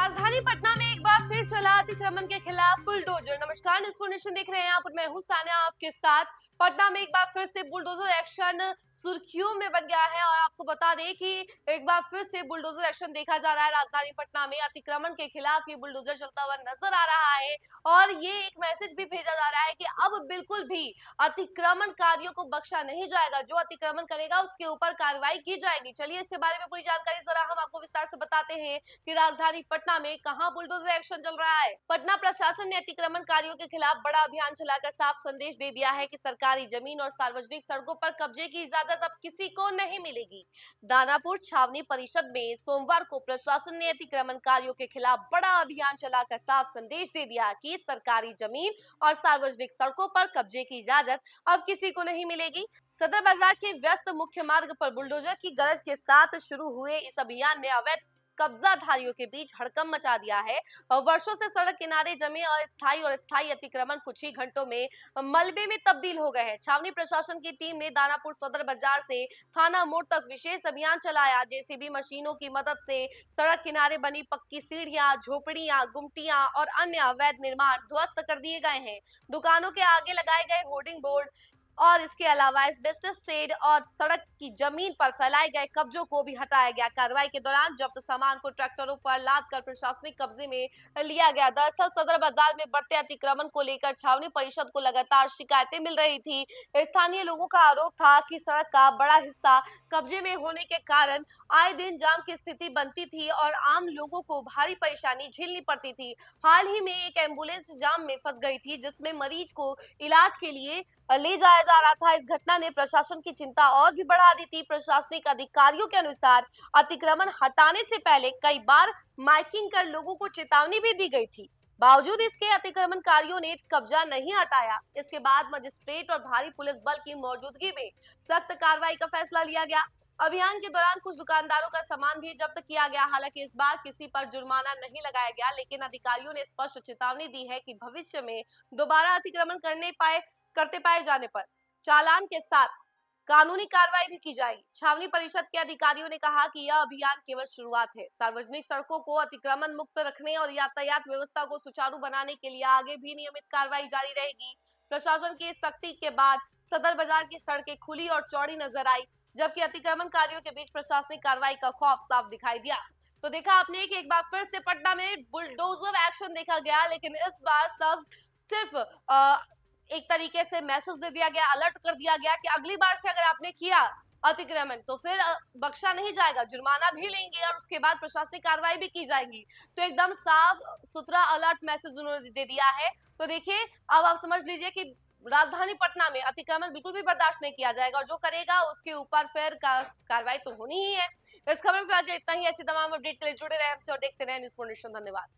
राजधानी पटना में एक बार फिर चला अतिक्रमण के खिलाफ बुलडोजर। नमस्कार, न्यूज़ फॉर नेशन देख रहे हैं। यहाँ पर मैं हूँ सानिया आपके साथ। पटना में एक बार फिर से बुलडोजर एक्शन सुर्खियों में बन गया है और आपको बता दें कि एक बार फिर से बुलडोजर एक्शन देखा जा रहा है। राजधानी पटना में अतिक्रमण के खिलाफ ये बुलडोजर चलता हुआ नजर आ रहा है और ये एक मैसेज भी भेजा जा रहा है कि अब बिल्कुल भी अतिक्रमणकारियों को बख्शा नहीं जाएगा। जो अतिक्रमण करेगा उसके ऊपर कार्रवाई की जाएगी। चलिए इसके बारे में पूरी जानकारी जरा हम आपको विस्तार से बताते हैं कि राजधानी पटना में कहां बुलडोजर एक्शन चल रहा है। पटना प्रशासन ने अतिक्रमणकारियों के खिलाफ बड़ा अभियान चलाकर साफ संदेश दे दिया है कि सरकारी जमीन और सार्वजनिक सड़कों पर कब्जे की इजाजत अब किसी को नहीं मिलेगी। दानापुर छावनी परिषद में सोमवार को प्रशासन ने अतिक्रमणकारियों के खिलाफ बड़ा अभियान चलाकर साफ संदेश दे दिया कि सरकारी जमीन और सार्वजनिक सड़कों पर कब्जे की इजाजत अब किसी को नहीं मिलेगी। सदर बाजार के व्यस्त मुख्य मार्ग पर बुलडोजर की गरज के साथ शुरू हुए इस अभियान ने अवैध कब्जाधारियों के बीच हड़कंप मचा दिया है और वर्षों से सड़क किनारे जमे अस्थायी और स्थायी अतिक्रमण कुछ ही घंटों में मलबे में तब्दील हो गए हैं। छावनी प्रशासन की टीम ने दानापुर सदर बाजार से थाना मोड़ तक विशेष अभियान चलाया। जेसीबी मशीनों की मदद से सड़क किनारे बनी पक्की सीढ़ियां, झोपड़ियां, गुमटियां और अन्य अवैध निर्माण ध्वस्त कर दिए गए हैं। दुकानों के आगे लगाए गए होर्डिंग बोर्ड और इसके अलावा एस्बेस्टस शेड और सड़क की जमीन पर फैलाए गए कब्जों को भी हटाया गया। कार्रवाई के दौरान जब्त सामान को ट्रैक्टरों पर लाद कर प्रशासनिक कब्जे में लिया गया। दरअसल सदर बाजार में बढ़ते अतिक्रमण को लेकर छावनी परिषद को लगातार शिकायतें मिल रही थी। स्थानीय लोगों का आरोप था कि सड़क का बड़ा हिस्सा कब्जे में होने के कारण आए दिन जाम की स्थिति बनती थी और आम लोगों को भारी परेशानी झेलनी पड़ती थी। हाल ही में एक एम्बुलेंस जाम में फंस गई थी जिसमें मरीज को इलाज के लिए ले जाया जा रहा था। इस घटना ने प्रशासन की चिंता और भी बढ़ा दी थी। प्रशासनिक अधिकारियों के अनुसार अतिक्रमण हटाने से पहले कई बार माइकिंग कर लोगों को चेतावनी भी दी गई थी। बावजूद इसके अतिक्रमणकारियों ने कब्जा नहीं हटाया। इसके बाद मजिस्ट्रेट और भारी पुलिस बल की मौजूदगी में सख्त कार्रवाई का फैसला लिया गया। अभियान के दौरान कुछ दुकानदारों का सामान भी जब्त किया गया। हालांकि इस बार किसी पर जुर्माना नहीं लगाया गया, लेकिन अधिकारियों ने स्पष्ट चेतावनी दी है कि भविष्य में दोबारा अतिक्रमण करते पाए जाने पर चालान के साथ कानूनी कार्रवाई भी की जाएगी। छावनी परिषद के अधिकारियों ने कहा कि यह अभियान केवल शुरुआत है। सार्वजनिक सड़कों को अतिक्रमण मुक्त रखने और यातायात व्यवस्था को सुचारू बनाने के लिए आगे भी नियमित कार्रवाई जारी रहेगी। प्रशासन की सख्ती के बाद सदर बाजार की सड़कें खुली और चौड़ी नजर आई, जबकि अतिक्रमणकारियों के बीच प्रशासनिक कार्रवाई का खौफ साफ दिखाई दिया। तो देखा आपने कि एक बार फिर से पटना में बुलडोजर एक्शन देखा गया, लेकिन इस बार सब सिर्फ एक तरीके से मैसेज दे दिया गया, अलर्ट कर दिया गया कि अगली बार से अगर आपने किया अतिक्रमण तो फिर बख्शा नहीं जाएगा, जुर्माना भी लेंगे और उसके बाद प्रशासनिक कार्रवाई भी की जाएगी। तो एकदम साफ सुथरा अलर्ट मैसेज उन्होंने दे दिया है। तो देखिए, अब आप समझ लीजिए कि राजधानी पटना में अतिक्रमण बिल्कुल भी बर्दाश्त नहीं किया जाएगा और जो करेगा उसके ऊपर फिर कार्रवाई तो होनी ही है। इस खबर में फिलहाल इतना ही। ऐसी तमाम अपडेट के लिए जुड़े रहे हमसे और देखते रहे न्यूज़ फॉर नेशन। धन्यवाद।